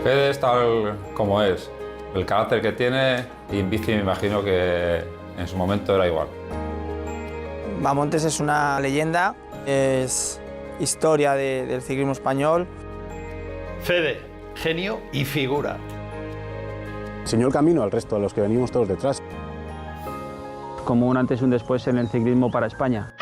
Fede es tal como es, el carácter que tiene, y en bici me imagino que en su momento era igual. Bahamontes es una leyenda, es historia del ciclismo español. Fede, genio y figura. Enseñó el camino al resto, a los que venimos todos detrás. Como un antes y un después en el ciclismo para España.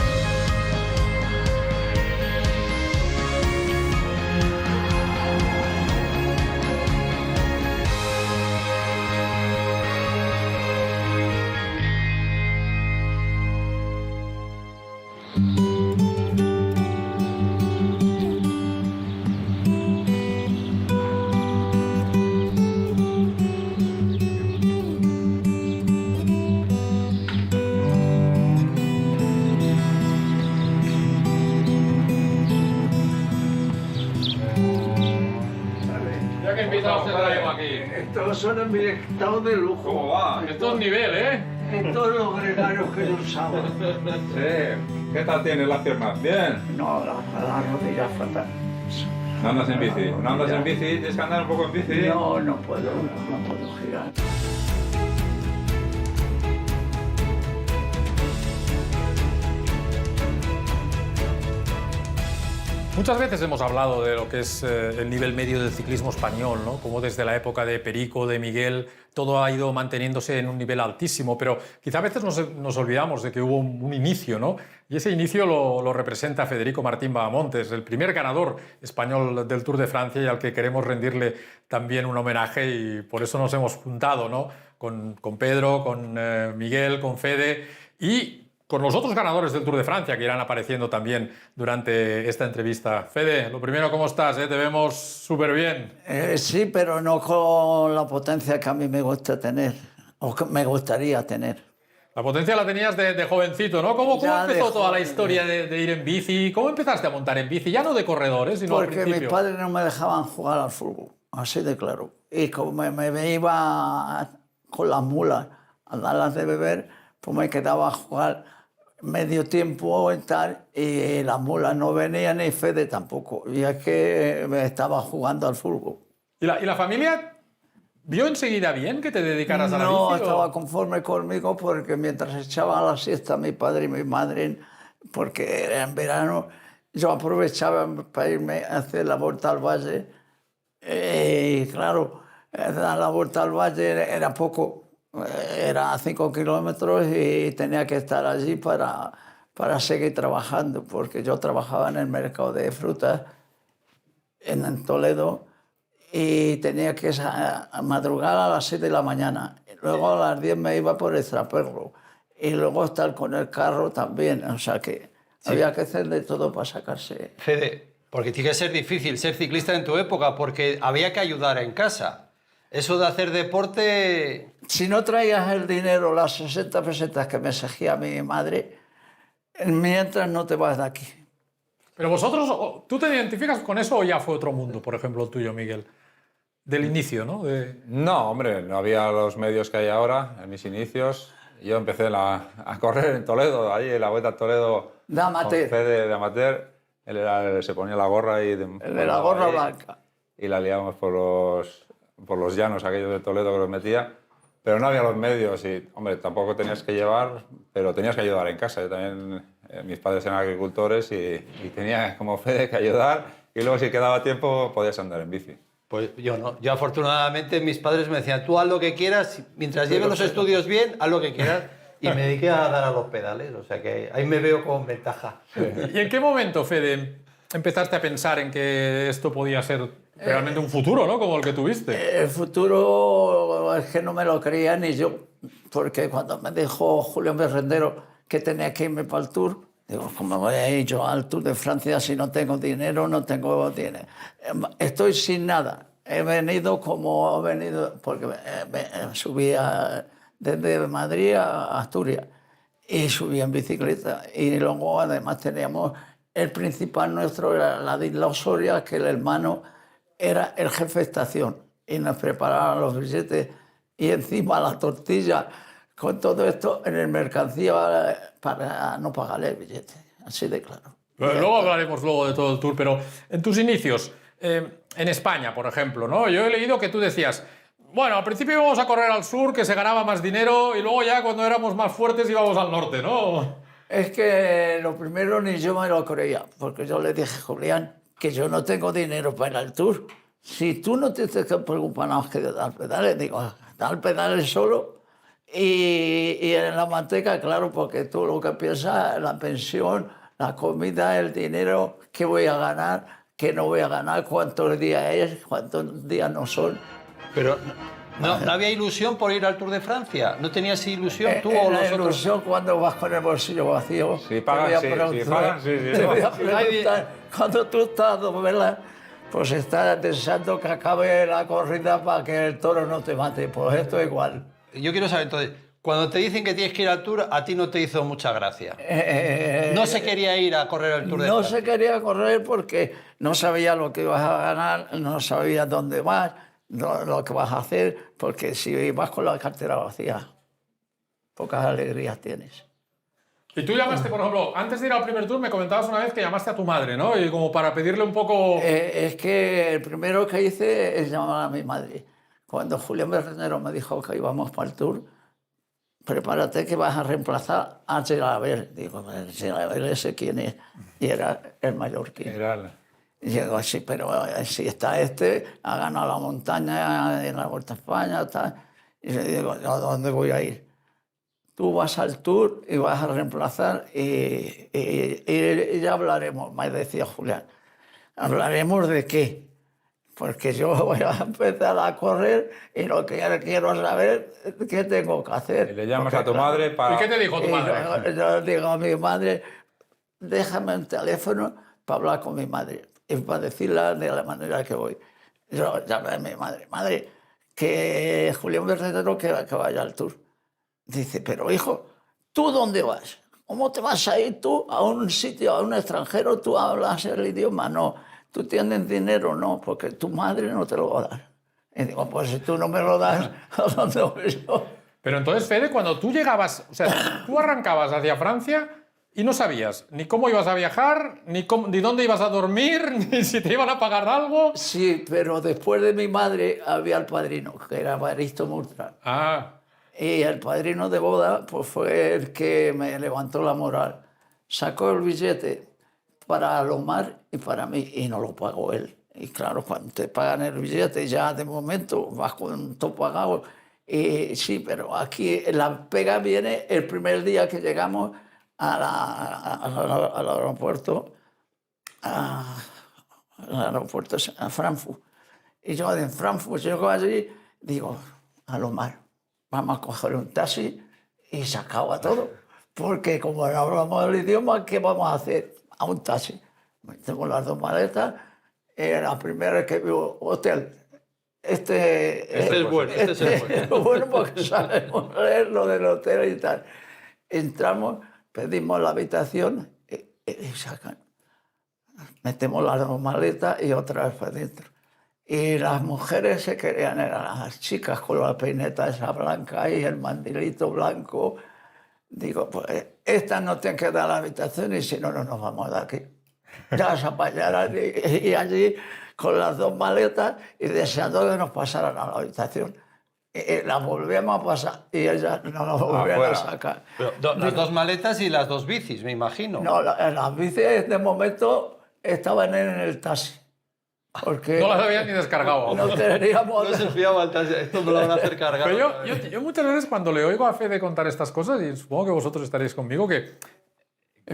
Ya que invitados te traigo aquí. Estos son en mi estado de lujo. ¿Cómo va? Esto es nivel, ¿eh? Estos son los gregarios que yo usaba. Sí. ¿Qué tal tienes las piernas? ¿Bien? No, la rodilla fatal. ¿No andas en bici? ¿No andas en bici? ¿Tienes que andar un poco en bici? No, no puedo girar. Muchas veces hemos hablado de lo que es el nivel medio del ciclismo español, ¿no? Como desde la época de Perico, de Miguel, todo ha ido manteniéndose en un nivel altísimo, pero quizá a veces nos olvidamos de que hubo un inicio, ¿no? Y ese inicio lo representa Federico Martín Bahamontes, el primer ganador español del Tour de Francia y al que queremos rendirle también un homenaje, y por eso nos hemos juntado, ¿no? Con Pedro, con Miguel, con Fede y con los otros ganadores del Tour de Francia que irán apareciendo también durante esta entrevista. Fede, lo primero, ¿cómo estás? Te vemos súper bien. Sí, pero no con la potencia que a mí me gusta tener, o que me gustaría tener. La potencia la tenías de jovencito, ¿no? ¿Cómo empezó toda la historia de ir en bici? ¿Cómo empezaste a montar en bici? Ya no de corredores, sino al Porque principio. mis padres no me dejaban jugar al fútbol, así de claro. Y como me iba con las mulas a darlas de beber, pues me quedaba a jugar medio tiempo y tal, y las mulas no venían y Fede tampoco. Y es que me estaba jugando al fútbol. ¿Y la familia vio enseguida bien que te dedicaras a la bici? No estaba conforme conmigo porque mientras echaba la siesta mi padre y mi madre, porque era en verano, yo aprovechaba para irme a hacer la vuelta al valle. Y claro, dar la vuelta al valle era poco. Era 5 kilómetros y tenía que estar allí para seguir trabajando, porque yo trabajaba en el mercado de frutas en Toledo y tenía que madrugar a las 7 de la mañana. Luego a las 10 me iba por Extraperlo y luego estar con el carro también. O sea que sí, había que hacer de todo para sacarse. Fede, porque tiene que ser difícil ser ciclista en tu época, porque había que ayudar en casa. Eso de hacer deporte... Si no traías el dinero, las 60 pesetas que me exigía mi madre, mientras no te vas de aquí. Pero vosotros, ¿tú te identificas con eso o ya fue otro mundo, por ejemplo, el tuyo, Miguel? Del inicio, ¿no? No, hombre, no había los medios que hay ahora en mis inicios. Yo empecé a correr en Toledo, allí en la Vuelta a Toledo. De amateur. Con Fede de amateur. Él se ponía la gorra y... El de la gorra blanca. Y la liábamos por los llanos aquellos de Toledo que los metía, pero no había los medios y, hombre, tampoco tenías que llevar, pero tenías que ayudar en casa. Yo también, mis padres eran agricultores y tenía como Fede que ayudar, y luego si quedaba tiempo podías andar en bici. Pues yo no. Yo afortunadamente mis padres me decían, tú haz lo que quieras, mientras lleves los estudios bien, haz lo que quieras. Y me dediqué a dar a los pedales, o sea que ahí me veo con ventaja. ¿Y en qué momento, Fede, empezaste a pensar en que esto podía ser realmente un futuro, ¿no? Como el que tuviste? El futuro es que no me lo creía ni yo, porque cuando me dijo Julio Merendero que tenía que irme para el Tour, digo, ¿cómo voy a ir yo al Tour de Francia si no tengo dinero? No tengo dinero. Estoy sin nada. He venido como he venido, porque subí desde Madrid a Asturias y subí en bicicleta. Y luego además teníamos el principal nuestro, era la de Isla Osoria, que el hermano era el jefe de estación y nos preparaban los billetes y encima la tortilla con todo esto en el mercancía para no pagarle el billete, así de claro. Luego hablaremos de todo el Tour, pero en tus inicios, en España, por ejemplo, ¿no? Yo he leído que tú decías, bueno, al principio íbamos a correr al sur, que se ganaba más dinero, y luego ya cuando éramos más fuertes íbamos al norte, ¿no? Es que lo primero ni yo me lo creía, porque yo le dije, Julián, que yo no tengo dinero para ir al Tour. Si tú no te tienes que preocupar nada más que de dar pedales, digo, dar pedales solo y en la manteca, claro, porque tú lo que piensas, la pensión, la comida, el dinero, qué voy a ganar, qué no voy a ganar, cuántos días es, cuántos días no son. Pero no había ilusión por ir al Tour de Francia. ¿No tenías ilusión tú o los la otros? ilusión cuando vas con el bolsillo vacío. Si pagan, sí, si pagan, sí. Te voy a preguntar, cuando tú estás a 2 velas, pues estás deseando que acabe la corrida para que el toro no te mate. Pues esto es igual. Yo quiero saber entonces, cuando te dicen que tienes que ir al Tour, a ti no te hizo mucha gracia. No se quería ir a correr el Tour de No Francia. se quería correr porque no sabía lo que ibas a ganar, no sabía dónde vas, lo que vas a hacer, porque si vas con la cartera vacía, pocas alegrías tienes. Y tú llamaste, por ejemplo, antes de ir al primer Tour me comentabas una vez que llamaste a tu madre, ¿no? Y como para pedirle un poco... Es que el primero que hice es llamar a mi madre. Cuando Julián Bernero me dijo que íbamos para el Tour, prepárate que vas a reemplazar a Gelabert. Digo, Gelabert, ¿ese quién es? Y era el mallorquín. Y digo, sí, pero si está ha ganado la montaña en la Vuelta a España, tal. Y le digo, ¿a dónde voy a ir? Tú vas al Tour y vas a reemplazar y ya hablaremos, me decía Julián. ¿Hablaremos de qué? Porque yo voy a empezar a correr y lo que quiero saber es qué tengo que hacer. Y le llamas porque, a tu madre para... ¿Y qué te dijo tu madre? Yo digo a mi madre, déjame un teléfono para hablar con mi madre y para decirle de la manera que voy. Yo llamé a mi madre, madre, que Julián Bernero que vaya al Tour. Dice, pero hijo, ¿tú dónde vas? ¿Cómo te vas a ir tú a un sitio, a un extranjero? ¿Tú hablas el idioma? No. ¿Tú tienes dinero? No, porque tu madre no te lo va a dar. Y digo, pues si tú no me lo das, ¿a dónde voy yo? Pero entonces, Fede, cuando tú llegabas, o sea, tú arrancabas hacia Francia y no sabías ni cómo ibas a viajar, ni dónde ibas a dormir, ni si te iban a pagar algo. Sí, pero después de mi madre había el padrino, que era Baristo Murtra. Ah, Y el padrino de boda pues fue el que me levantó la moral. Sacó el billete para Lomar y para mí, y no lo pagó él. Y claro, cuando te pagan el billete, ya de momento vas con todo pagado. Y sí, pero aquí la pega viene el primer día que llegamos al aeropuerto, a Frankfurt. Y yo en Frankfurt llego allí, digo, a Lomar, vamos a coger un taxi y se acaba todo. Porque como no hablamos el idioma, ¿qué vamos a hacer? A un taxi. Metemos las 2 maletas. La primera que vio hotel. Este es bueno, este es el bueno. Es bueno porque sabemos leer lo del hotel y tal. Entramos, pedimos la habitación y sacan. Metemos las 2 maletas y otra vez para adentro. Y las mujeres se querían, eran las chicas con la peineta esa blanca y el mandilito blanco. Digo, pues estas no tienen que dar la habitación y si no, no nos vamos de aquí. Ya se apañaran y allí con las 2 maletas y deseando que nos pasaran a la habitación. Y las volvíamos a pasar y ellas no nos volvían a sacar. Pero las 2 maletas y las 2 bicis, me imagino. No, las bicis de momento estaban en el taxi. Porque no las habías ni descargado. no teníamos... No se fiaba al taxi, esto me lo van a hacer cargar. Pero yo muchas veces cuando le oigo a Fede contar estas cosas, y supongo que vosotros estaréis conmigo, que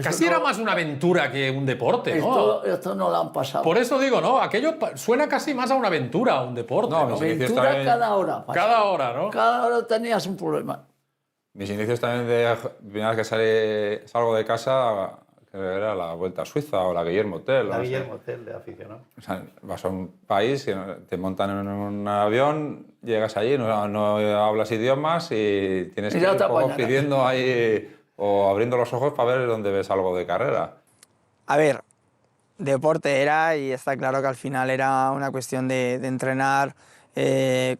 casi era más una aventura que un deporte, ¿no? Esto no lo han pasado. Por eso digo, ¿no? Aquello suena casi más a una aventura, a un deporte. No, ¿no? mis inicios Aventura también- cada hora. pasaba. Cada hora, ¿no? Cada hora tenías un problema. Mis inicios también de primera vez que salgo de casa, que era la Vuelta a Suiza o la Guillermo Tell. La no sé. Guillermo Tell de aficionado. O sea, vas a un país, que te montan en un avión, llegas allí, no hablas idiomas y tienes Y que ya ir te un poco apañarás. pidiendo ahí o abriendo los ojos para ver dónde ves algo de carrera. A ver, deporte era y está claro que al final era una cuestión de entrenar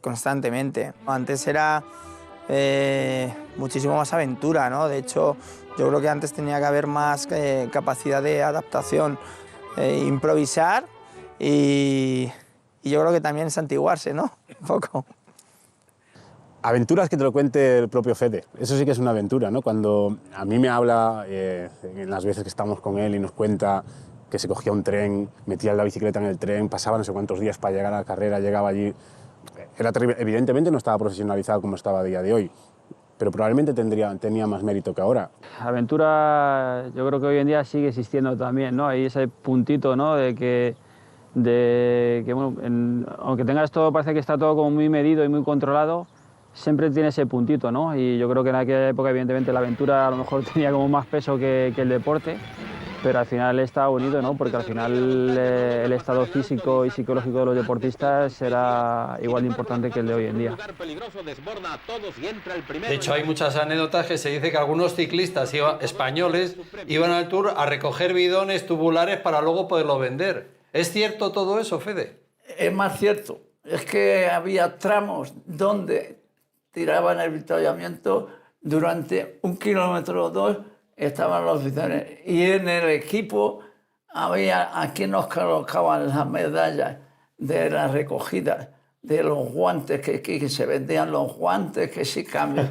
constantemente. Antes era muchísimo más aventura, ¿no? De hecho, yo creo que antes tenía que haber más capacidad de adaptación, improvisar y yo creo que también santiguarse, ¿no? Un poco. Aventuras que te lo cuente el propio Fede. Eso sí que es una aventura, ¿no? Cuando a mí me habla, en las veces que estamos con él y nos cuenta que se cogía un tren, metía la bicicleta en el tren, pasaba no sé cuántos días para llegar a la carrera, llegaba allí. Era terrible. Evidentemente no estaba profesionalizado como estaba a día de hoy, pero probablemente tenía más mérito que ahora. Aventura, yo creo que hoy en día sigue existiendo también, ¿no? Hay ese puntito, ¿no? De que bueno, aunque tengas todo, parece que está todo como muy medido y muy controlado, siempre tiene ese puntito, ¿no? Y yo creo que en aquella época, evidentemente, la aventura a lo mejor tenía como más peso que el deporte, pero al final está unido, ¿no? Porque al final el estado físico y psicológico de los deportistas era igual de importante que el de hoy en día. De hecho, hay muchas anécdotas que se dice que algunos ciclistas españoles iban al Tour a recoger bidones tubulares para luego poderlos vender. ¿Es cierto todo eso, Fede? Es más cierto, es que había tramos donde tiraban el avituallamiento durante 1 kilómetro o 2, estaban los bidones. Y en el equipo había a quien nos colocaban las medallas de la recogida, de los guantes, que se vendían los guantes, que sí cambian.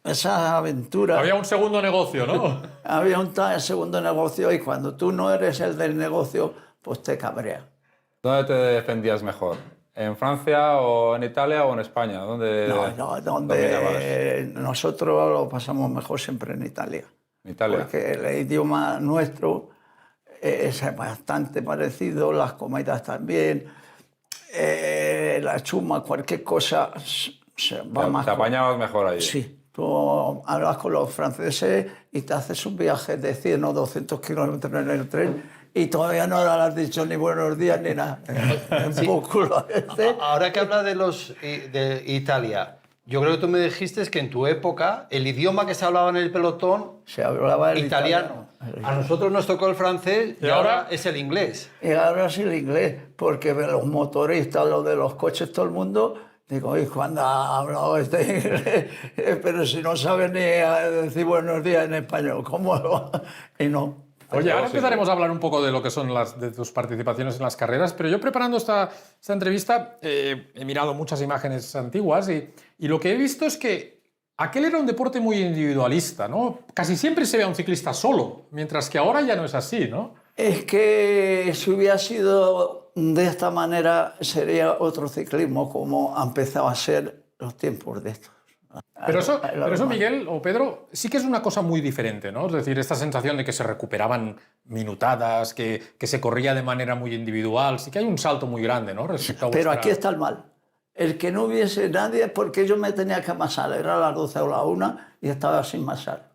Esas aventuras. Había un segundo negocio, ¿no? Había un segundo negocio y cuando tú no eres el del negocio, pues te cabrea. ¿Dónde te defendías mejor? ¿En Francia o en Italia o en España? ¿Dónde donde nosotros lo pasamos mejor siempre en Italia. ¿En Italia? Porque el idioma nuestro es bastante parecido, las comidas también, la chuma, cualquier cosa se va más. ¿Te apañabas mejor ahí? Sí. Tú hablas con los franceses y te haces un viaje de 100 o 200 kilómetros en el tren y todavía no le has dicho ni buenos días ni nada. Ahora que hablas de Italia, yo creo que tú me dijiste que en tu época el idioma que se hablaba en el pelotón se hablaba el italiano. A nosotros nos tocó el francés y ahora es el inglés. Y ahora es el inglés, porque los motoristas, los de los coches, todo el mundo... Digo, ¿y cuándo ha hablado este inglés? Pero si no sabe ni decir buenos días en español, ¿cómo lo...? Y no. Oye, ahora empezaremos a hablar un poco de lo que son de tus participaciones en las carreras, pero yo preparando esta entrevista he mirado muchas imágenes antiguas y lo que he visto es que aquel era un deporte muy individualista, ¿no? Casi siempre se ve a un ciclista solo, mientras que ahora ya no es así, ¿no? Es que si hubiera sido de esta manera sería otro ciclismo como ha empezado a ser los tiempos de estos. Pero eso, Miguel o Pedro, sí que es una cosa muy diferente, ¿no? Es decir, esta sensación de que se recuperaban minutadas, que se corría de manera muy individual, sí que hay un salto muy grande, ¿no? Respecto a Pero aquí está el mal. El que no hubiese nadie, porque yo me tenía que amasar, era a las 12 o la 1 y estaba sin masar.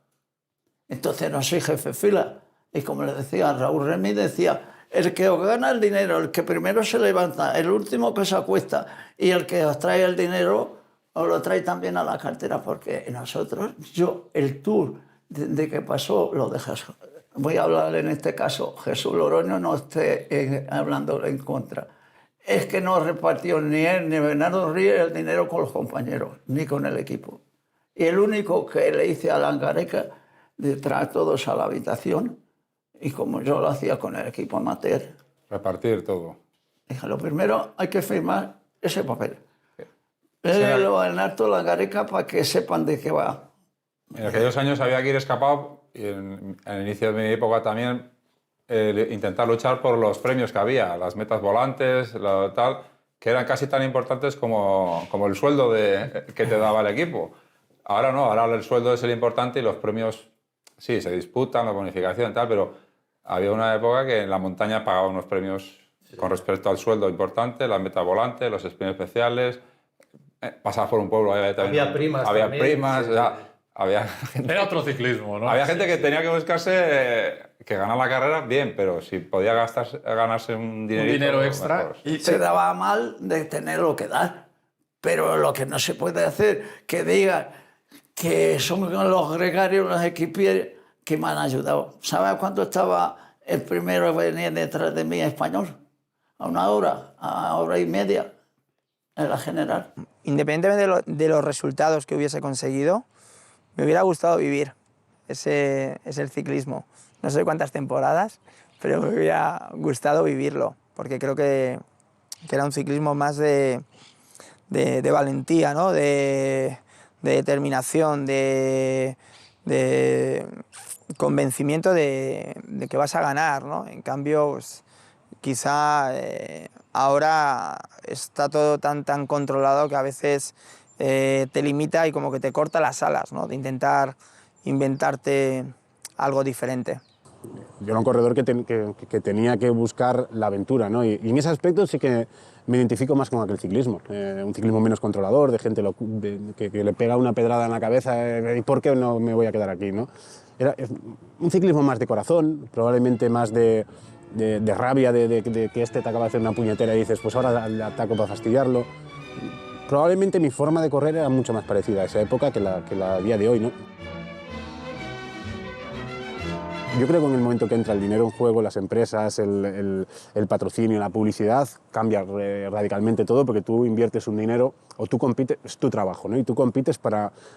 Entonces no soy jefe de fila. Y como le decía, Raúl Remy decía, el que os gana el dinero, el que primero se levanta, el último que se acuesta y el que os trae el dinero, os lo trae también a la cartera, porque nosotros, el Tour de que pasó, lo de Jesús. Voy a hablar en este caso, Jesús Loroño no esté hablando en contra. Es que no repartió ni él ni Bernardo Ríos el dinero con los compañeros, ni con el equipo. Y el único que le hice a Langareca de traer todos a la habitación, y como yo lo hacía con el equipo amateur. Repartir todo. Dije, lo primero hay que firmar ese papel. Léelo en alto Langareca para que sepan de qué va. En aquellos años había que ir escapado, y en el inicio de mi época también, intentar luchar por los premios que había, las metas volantes, tal, que eran casi tan importantes como el sueldo que te daba el equipo. Ahora no, ahora el sueldo es el importante y los premios, sí, se disputan, la bonificación y tal, pero había una época que en la montaña pagaba unos premios con respecto al sueldo importante, las metas volantes, los premios especiales, pasabas por un pueblo, había primas había también, primas, sí. Había gente, era otro ciclismo, ¿no? Había gente que tenía que buscarse que ganar la carrera bien, pero si podía ganarse un dinero extra. Mejor. Y se daba mal de tener lo que dar. Pero lo que no se puede hacer, que digan que son los gregarios, los equipiers que me han ayudado. ¿Sabes cuánto estaba el primero que venía detrás de mí español? A 1 hora, a 1 hora y media, en la general. Independientemente de los resultados que hubiese conseguido, me hubiera gustado vivir. Ese es el ciclismo. No sé cuántas temporadas, pero me hubiera gustado vivirlo, porque creo que era un ciclismo más de valentía, ¿no? De determinación, de convencimiento de que vas a ganar, ¿no? En cambio, pues, quizá ahora está todo tan controlado que a veces te limita y como que te corta las alas, ¿no? De intentar inventarte algo diferente. Yo era un corredor que tenía que buscar la aventura, ¿no? Y en ese aspecto sí que me identifico más con aquel ciclismo. Un ciclismo menos controlador, de gente que le pega una pedrada en la cabeza, ¿y por qué no me voy a quedar aquí, no? Era un ciclismo más de corazón, probablemente más de rabia, de que este te acaba de hacer una puñetera y dices, pues ahora le ataco para fastidiarlo. Probablemente mi forma de correr era mucho más parecida a esa época que la día de hoy, ¿no? Yo creo que en el momento que entra el dinero en juego, las empresas, el patrocinio, la publicidad, cambia radicalmente todo, porque tú inviertes un dinero o tú compites, es tu trabajo, ¿no? Y tú compites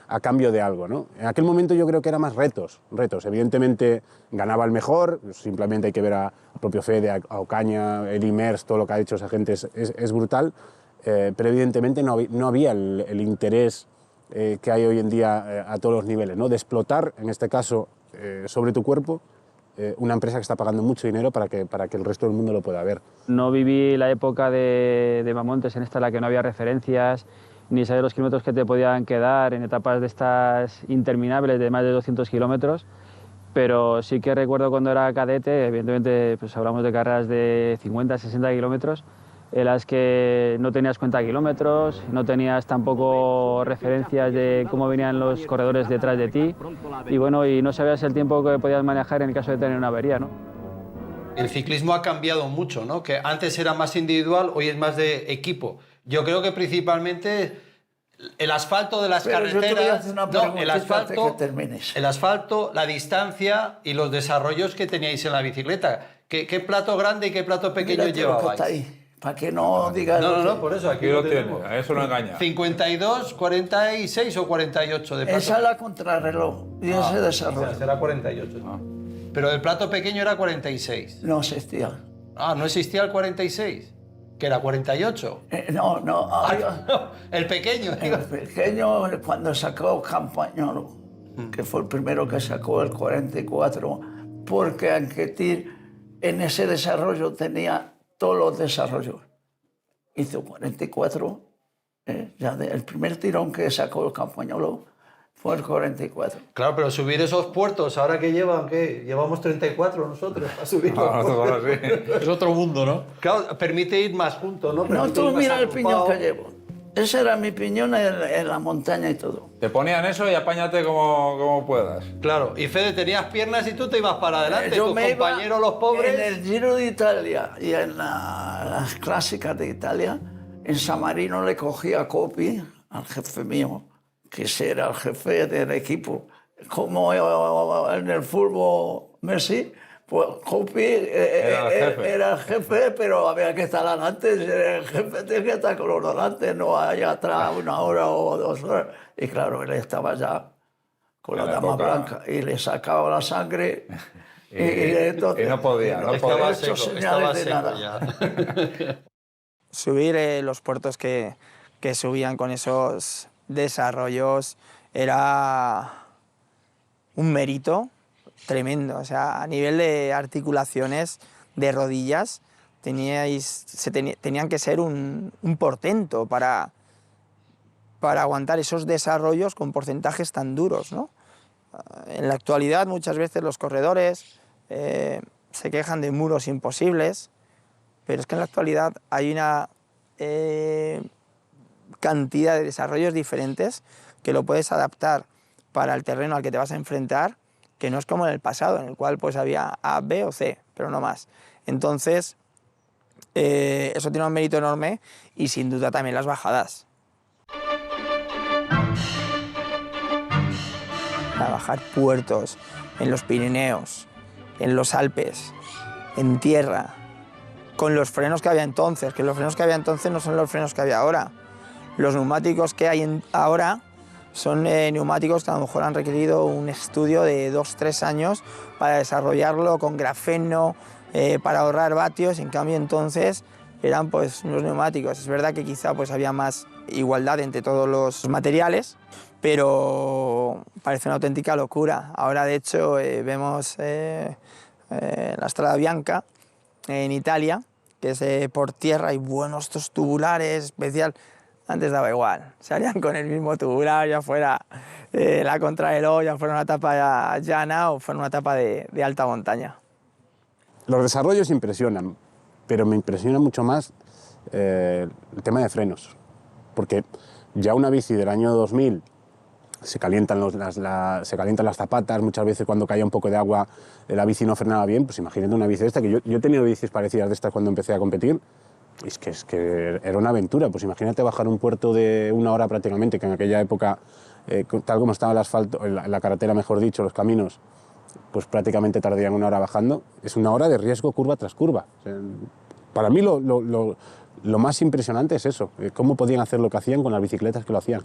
a cambio de algo, ¿no? En aquel momento yo creo que era más retos. Evidentemente ganaba el mejor, simplemente hay que ver a propio Fede, a Ocaña, Eddy Merckx, todo lo que ha hecho esa gente es brutal, pero evidentemente no había el interés que hay hoy en día a todos los niveles, ¿no? De explotar, en este caso, sobre tu cuerpo, una empresa que está pagando mucho dinero para que el resto del mundo lo pueda ver. No viví la época de Mamontes en esta en la que no había referencias, ni sabía los kilómetros que te podían quedar en etapas de estas interminables de más de 200 kilómetros, pero sí que recuerdo cuando era cadete, evidentemente pues hablamos de carreras de 50, 60 kilómetros, en las que no tenías cuenta de kilómetros, no tenías tampoco referencias de cómo venían los corredores detrás de ti y bueno, y no sabías el tiempo que podías manejar en el caso de tener una avería, ¿no? El ciclismo ha cambiado mucho, ¿no? Que antes era más individual, hoy es más de equipo. Yo creo que principalmente el asfalto de las carreteras, yo te voy a hacer una preguntita antes que termines. el asfalto, la distancia y los desarrollos que teníais en la bicicleta. ¿Qué plato grande y qué plato pequeño llevabais? Está ahí. Para que no digas... No, por eso aquí Aquí lo tenemos. tiene, a eso no engaña. 52, 46 o 48 de plato. Esa es la contrarreloj y ese desarrollo. Esa era 48. Pero el plato pequeño era 46. No existía. ¿No existía el 46? ¿Que era 48? No. El pequeño. El pequeño, cuando sacó Campagnolo, que fue el primero que sacó el 44, porque Anquetil en ese desarrollo tenía todos los desarrollos. Hizo 44, el primer tirón que sacó el Campagnolo fue el 44. Claro, pero subir esos puertos, ahora que llevan, ¿qué? Llevamos 34 nosotros para subir los puertos. Es otro mundo, ¿no? Claro, permite ir más juntos, ¿no? No, tú mira el piñón que llevo. Ese era mi piñón en la montaña y todo. Te ponían eso y apáñate como puedas. Claro, y Fede, tenías piernas y tú te ibas para adelante, Yo tus me iba compañeros, los pobres... En el Giro de Italia y en las clásicas de Italia, en San Marino le cogía a Coppi, al jefe mío, que ese era el jefe del equipo. Como en el fútbol Messi, pues Coppi era el jefe, pero había que estar adelante. El jefe tenía que estar con los delante, no allá atrás 1 hora o 2 horas. Y claro, él estaba ya con la dama blanca y le sacaba la sangre. Y no podía, no Estaba podía. seco, señales de nada. ya. Subir los puertos que subían con esos desarrollos era un mérito tremendo. O sea, a nivel de articulaciones, de rodillas, tenían que ser un portento para aguantar esos desarrollos con porcentajes tan duros, ¿no? En la actualidad muchas veces los corredores se quejan de muros imposibles, pero es que en la actualidad hay una cantidad de desarrollos diferentes que lo puedes adaptar para el terreno al que te vas a enfrentar, que no es como en el pasado, en el cual pues había A, B o C, pero no más. Entonces, eso tiene un mérito enorme y sin duda también las bajadas. A bajar puertos en los Pirineos, en los Alpes, en tierra, con los frenos que había entonces, que los frenos que había entonces no son los frenos que había ahora. Los neumáticos que hay ahora son neumáticos que a lo mejor han requerido un estudio de 2 o 3 años para desarrollarlo con grafeno, para ahorrar vatios, en cambio entonces eran pues unos neumáticos. Es verdad que quizá pues había más igualdad entre todos los materiales, pero parece una auténtica locura. Ahora de hecho vemos la Strada Bianca en Italia, que es por tierra, y bueno, estos tubulares especial. Antes daba igual, salían con el mismo tubular, ya fuera la contrarreloj, ya fuera una etapa llana o fuera una etapa de alta montaña. Los desarrollos impresionan, pero me impresiona mucho más el tema de frenos, porque ya una bici del año 2000 se calientan las zapatas, muchas veces cuando caía un poco de agua la bici no frenaba bien, pues imagínate una bici esta, que yo he tenido bicis parecidas de estas cuando empecé a competir. Es que era una aventura, pues imagínate bajar un puerto de 1 hora prácticamente, que en aquella época, tal como estaba el asfalto, la carretera mejor dicho, los caminos, pues prácticamente tardarían 1 hora bajando. Es 1 hora de riesgo curva tras curva. O sea, para mí lo más impresionante es eso, cómo podían hacer lo que hacían con las bicicletas que lo hacían.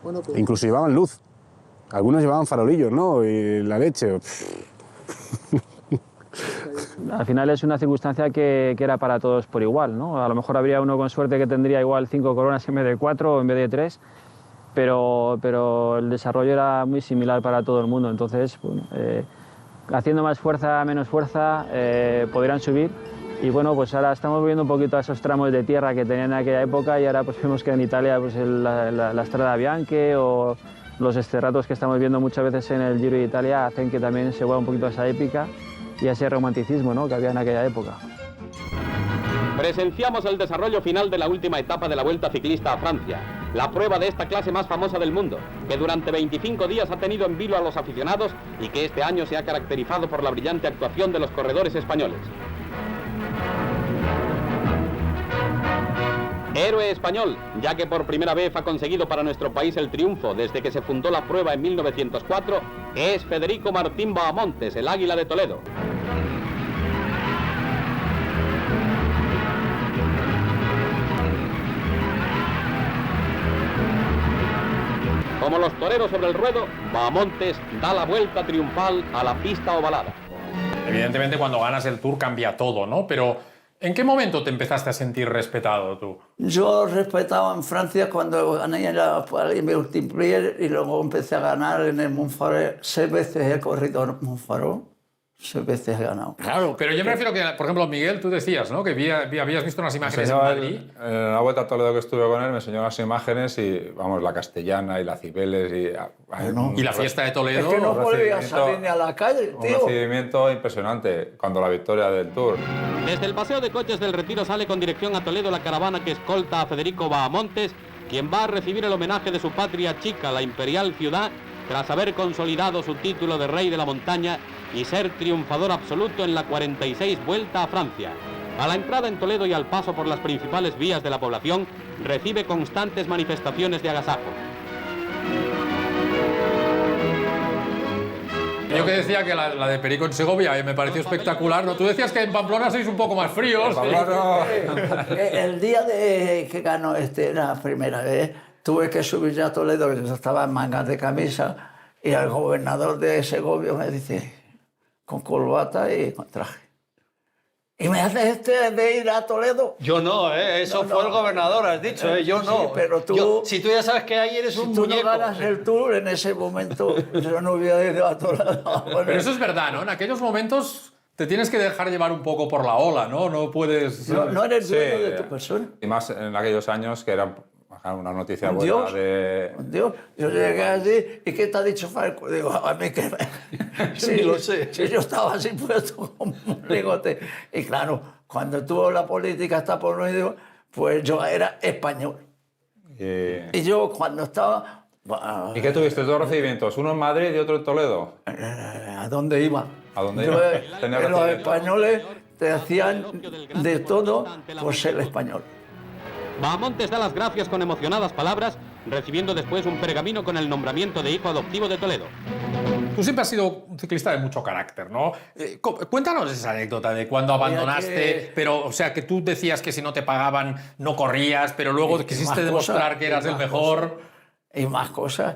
Bueno, pues... Incluso llevaban luz, algunos llevaban farolillos, ¿no? Y la leche... Al final es una circunstancia que era para todos por igual, ¿no? A lo mejor habría uno con suerte que tendría igual 5 coronas en vez de 4 o en vez de 3, pero el desarrollo era muy similar para todo el mundo. Entonces, bueno, haciendo más fuerza, menos fuerza, podrían subir. Y bueno, pues ahora estamos viendo un poquito a esos tramos de tierra que tenían en aquella época, y ahora pues vemos que en Italia pues la Strada Bianca o los esterratos que estamos viendo muchas veces en el Giro de Italia hacen que también se vuelva un poquito a esa épica y a ese romanticismo, ¿no?, que había en aquella época. Presenciamos el desarrollo final de la última etapa de la Vuelta Ciclista a Francia, la prueba de esta clase más famosa del mundo, que durante 25 días ha tenido en vilo a los aficionados y que este año se ha caracterizado por la brillante actuación de los corredores españoles. Héroe español, ya que por primera vez ha conseguido para nuestro país el triunfo desde que se fundó la prueba en 1904, es Federico Martín Bahamontes, el Águila de Toledo. Como los toreros sobre el ruedo, Bahamontes da la vuelta triunfal a la pista ovalada. Evidentemente, cuando ganas el Tour cambia todo, ¿no? Pero ¿en qué momento te empezaste a sentir respetado tú? Yo respetaba en Francia cuando gané la multiplier y luego empecé a ganar en el Montfarot. 6 veces he corrido en Montfarot, 6 veces he ganado. Claro, pero yo me refiero que, por ejemplo, Miguel, tú decías, ¿no?, que habías visto unas imágenes en Madrid. En la Vuelta a Toledo que estuve con él me enseñó unas imágenes y, vamos, la Castellana y la Cibeles y... Bueno, Y la fiesta de Toledo. es que no volví a salir ni a la calle, Un tío. recibimiento impresionante cuando la victoria del Tour. Desde el Paseo de Coches del Retiro sale con dirección a Toledo la caravana que escolta a Federico Bahamontes, quien va a recibir el homenaje de su patria chica, la imperial ciudad, tras haber consolidado su título de rey de la montaña y ser triunfador absoluto en la 46 Vuelta a Francia. A la entrada en Toledo y al paso por las principales vías de la población, recibe constantes manifestaciones de agasajo. Yo que decía que la de Perico en Segovia me pareció espectacular, ¿no? Tú decías que en Pamplona sois un poco más fríos. El día de que ganó la primera vez, tuve que subir ya a Toledo, que yo estaba en mangas de camisa, y el gobernador de Segovia me dice, con corbata y con traje. ¿Y me haces de ir a Toledo? Yo no, eso fue el gobernador, has dicho, yo no. Sí, pero tú... Si tú ya sabes que ahí eres un Si tú muñeco. no ganas el Tour, en ese momento yo no hubiera ido a Toledo. Pero eso es verdad, ¿no? En aquellos momentos te tienes que dejar llevar un poco por la ola, ¿no? No puedes... No eres dueño Sí. de tu persona. Y más en aquellos años que era una noticia buena Dios, de... Dios, yo llegué allí y ¿qué te ha dicho Falco? Digo, a mí que... Sí, lo sé. Sí, yo estaba así puesto como un ligote. Y claro, cuando tuvo la política está por medio, pues yo era español. Y yo cuando estaba... ¿Y qué tuviste? 2 recibimientos, uno en Madrid y otro en Toledo. ¿A dónde iba? ¿A dónde Yo, iba? Tenía los recibimiento. españoles te hacían de todo por ser español. Bahamontes da las gracias con emocionadas palabras, recibiendo después un pergamino con el nombramiento de hijo adoptivo de Toledo. Tú siempre has sido un ciclista de mucho carácter, ¿no? Cuéntanos esa anécdota de cuando abandonaste, pero, o sea, que tú decías que si no te pagaban no corrías, pero luego quisiste demostrar que eras el mejor. Y más cosas.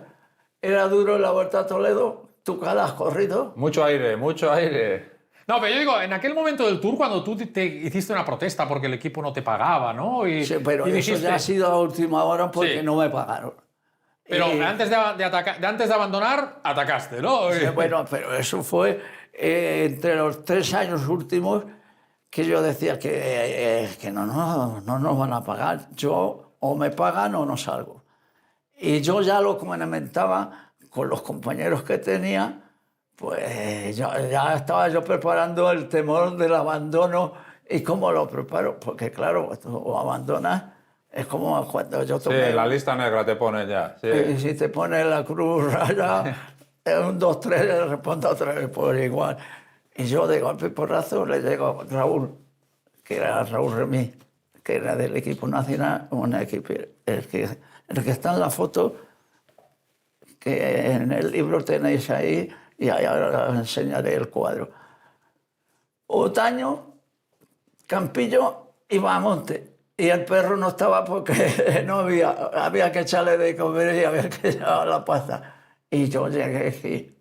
Era duro la Vuelta a Toledo, tú cada has corrido. Mucho aire, mucho aire. No, pero yo digo, en aquel momento del Tour, cuando tú te hiciste una protesta porque el equipo no te pagaba, ¿no? Sí, pero y eso ya ha sido a última hora porque Sí. no me pagaron. Pero antes de abandonar, atacaste, ¿no? Sí, bueno, pero eso fue entre los 3 años últimos que yo decía que no nos van a pagar. Yo o me pagan o no salgo. Y yo ya lo comentaba con los compañeros que tenía, pues ya estaba yo preparando el temor del abandono. ¿Y cómo lo preparo? Porque claro, tú abandonas, es como cuando yo tomé... Sí, la lista negra te pone ya. Sí. Y si te pone la cruz raya, en 1, 2, 3, le respondo otra vez por igual. Y yo de golpe y porrazo le llego a Raúl, que era Raúl Remí, que era del equipo nacional, el que está en la foto, que en el libro tenéis ahí, y ahora os enseñaré el cuadro. Otaño, Campillo y Bahamonte. Y el perro no estaba porque no había que echarle de comer y había que llevar la pasta. Y yo llegué aquí.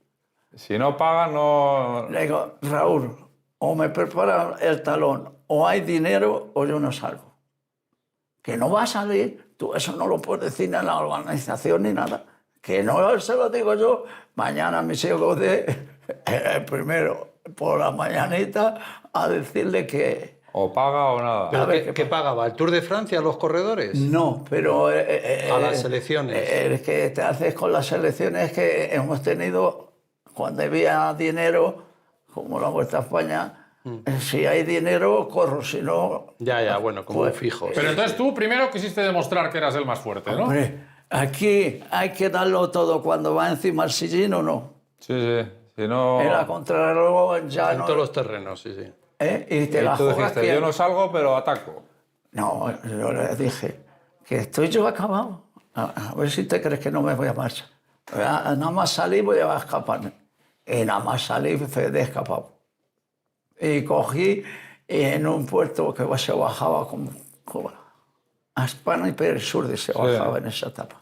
Si no pagan, no... Le digo, Raúl, o me preparan el talón, o hay dinero, o yo no salgo. Que no va a salir, tú eso no lo puedes decir en la organización ni nada. Que no se lo digo yo, mañana mis hijos el primero por la mañanita a decirle que... O paga o nada. ¿Pero qué pagaba? ¿El Tour de Francia a los corredores? No, pero... a las selecciones. El que te haces con las selecciones que hemos tenido, cuando había dinero, como la Vuelta a España, si hay dinero, corro, si no... Ya, bueno, como pues, fijos. Pero entonces tú primero quisiste demostrar que eras el más fuerte, ¿no? Hombre, aquí hay que darlo todo cuando va encima el sillín o no. Sí. Si no... En la contrarreloj ya En no... todos los terrenos, sí. Y te Y la tú juegas dijiste, que... yo no salgo, pero ataco. No, yo le dije que estoy yo acabado. A ver si te crees que no me voy a marchar. Nada más salí voy a escaparme. Y nada más salí de escapado. Y cogí y en un puerto que se bajaba como a España y Pérez Sur se bajaba en esa etapa.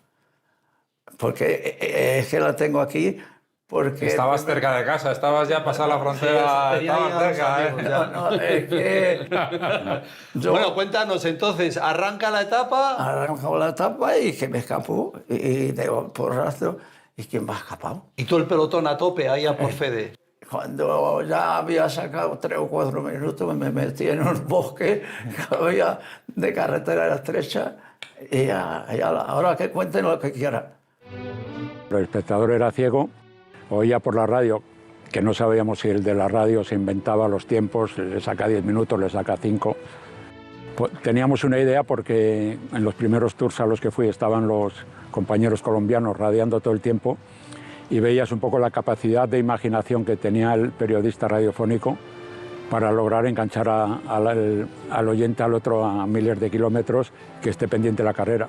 Porque es que la tengo aquí. Porque Estabas cerca de casa, estabas ya pasar la frontera, Sí, estabas cerca, ¿eh? No, es que Bueno, cuéntanos entonces, arranca la etapa. arrancó la etapa y que me escapó. Y digo, porrazo, ¿y quién va escapado? Y todo el pelotón a tope, ahí a por Fede. Cuando ya había sacado 3 o 4 minutos, me metí en un bosque que había de carretera estrecha y ahora que cuenten lo que quieran. El espectador era ciego, oía por la radio, que no sabíamos si el de la radio se inventaba los tiempos, le saca 10 minutos, le saca 5. Pues teníamos una idea porque en los primeros tours a los que fui estaban los compañeros colombianos radiando todo el tiempo y veías un poco la capacidad de imaginación que tenía el periodista radiofónico para lograr enganchar al oyente al otro a miles de kilómetros que esté pendiente de la carrera.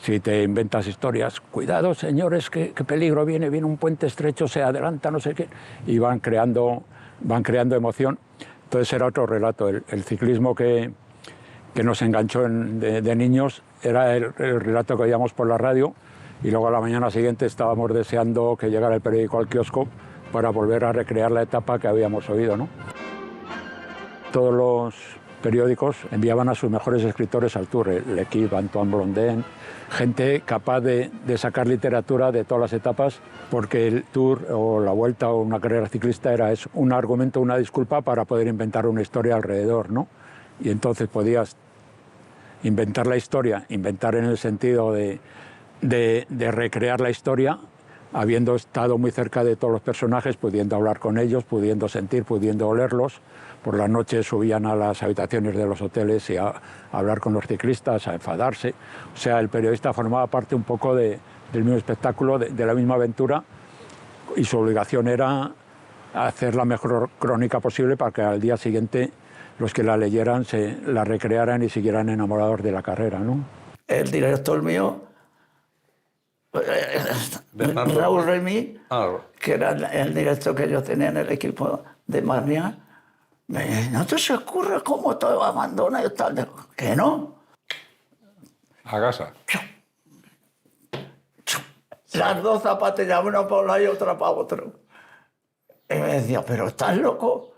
Si te inventas historias, cuidado señores, qué peligro viene un puente estrecho, se adelanta, no sé qué, y van creando emoción. Entonces era otro relato, el ciclismo que nos enganchó de niños era el relato que oíamos por la radio y luego a la mañana siguiente estábamos deseando que llegara el periódico al kiosco para volver a recrear la etapa que habíamos oído, ¿no? Todos los periódicos enviaban a sus mejores escritores al Tour, L'Equipe, Antoine Blondin, gente capaz de sacar literatura de todas las etapas, porque el Tour o la Vuelta o una carrera ciclista es un argumento, una disculpa para poder inventar una historia alrededor, ¿no? Y entonces podías inventar la historia, inventar en el sentido de recrear la historia, habiendo estado muy cerca de todos los personajes, pudiendo hablar con ellos, pudiendo sentir, pudiendo olerlos. Por la noche subían a las habitaciones de los hoteles y a hablar con los ciclistas, a enfadarse. O sea, el periodista formaba parte un poco del mismo espectáculo, de la misma aventura, y su obligación era hacer la mejor crónica posible para que al día siguiente los que la leyeran se la recrearan y siguieran enamorados de la carrera, ¿no? El director mío, Raúl Remí, que era el director que yo tenía en el equipo de Marnia, me dice, ¿no te se ocurre cómo todo abandona y tal? Que no. A casa. Las 2 zapatillas, una para un lado y otra para otro. Y me decía, ¿pero estás loco?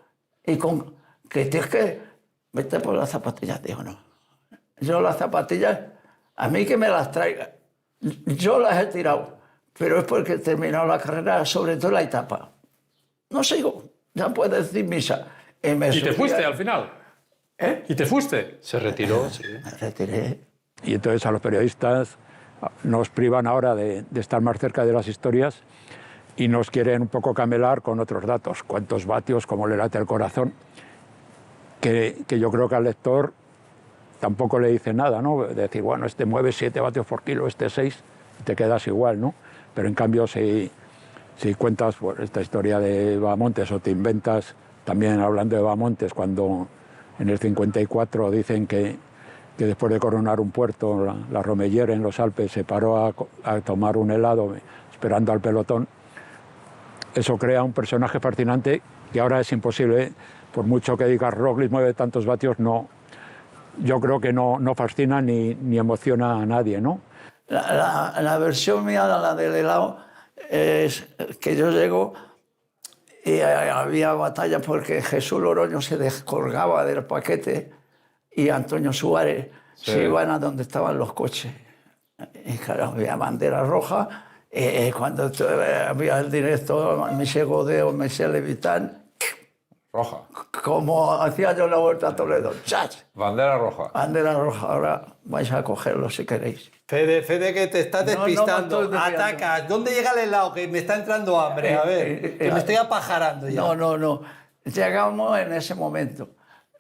y con que tienes que vete por las zapatillas. Digo, no. Yo las zapatillas, a mí que me las traiga. Yo las he tirado, pero es porque he terminado la carrera, sobre todo la etapa. No sigo, ya puedes decir misa. ¿Y te fuiste al final? ¿Eh? ¿Y te fuiste? Se retiró, sí. Me retiré. Y entonces a los periodistas nos privan ahora de estar más cerca de las historias y nos quieren un poco camelar con otros datos, cuántos vatios, cómo le late el corazón, que yo creo que al lector tampoco le dice nada, ¿no? Decir, bueno, este mueve 7 vatios por kilo, este 6, y te quedas igual, ¿no? Pero en cambio, si cuentas pues, esta historia de Bahamontes o te inventas, también hablando de Bahamontes, cuando en el 54 dicen que después de coronar un puerto, la Romellera en los Alpes se paró a tomar un helado esperando al pelotón, eso crea un personaje fascinante que ahora es imposible, por mucho que digas Roglic mueve tantos vatios, no. Yo creo que no fascina ni emociona a nadie, ¿no? La versión mía, la del helado, es que yo llego y había batalla porque Jesús Loroño se descolgaba del paquete y Antonio Suárez se iban a donde estaban los coches. Y claro, había bandera roja. Cuando había el directo, Michel Godeo, Michel Levitán, Roja. como hacía yo la Vuelta a Toledo. ¡Chach! Bandera roja. Bandera roja, ahora vais a cogerlo si queréis. Fede, que te estás No, no me despistando. estoy desviando. Atacas. ¿Dónde llega el helado? Que me está entrando hambre. A ver, que me estoy apajarando ya. No. Llegamos en ese momento.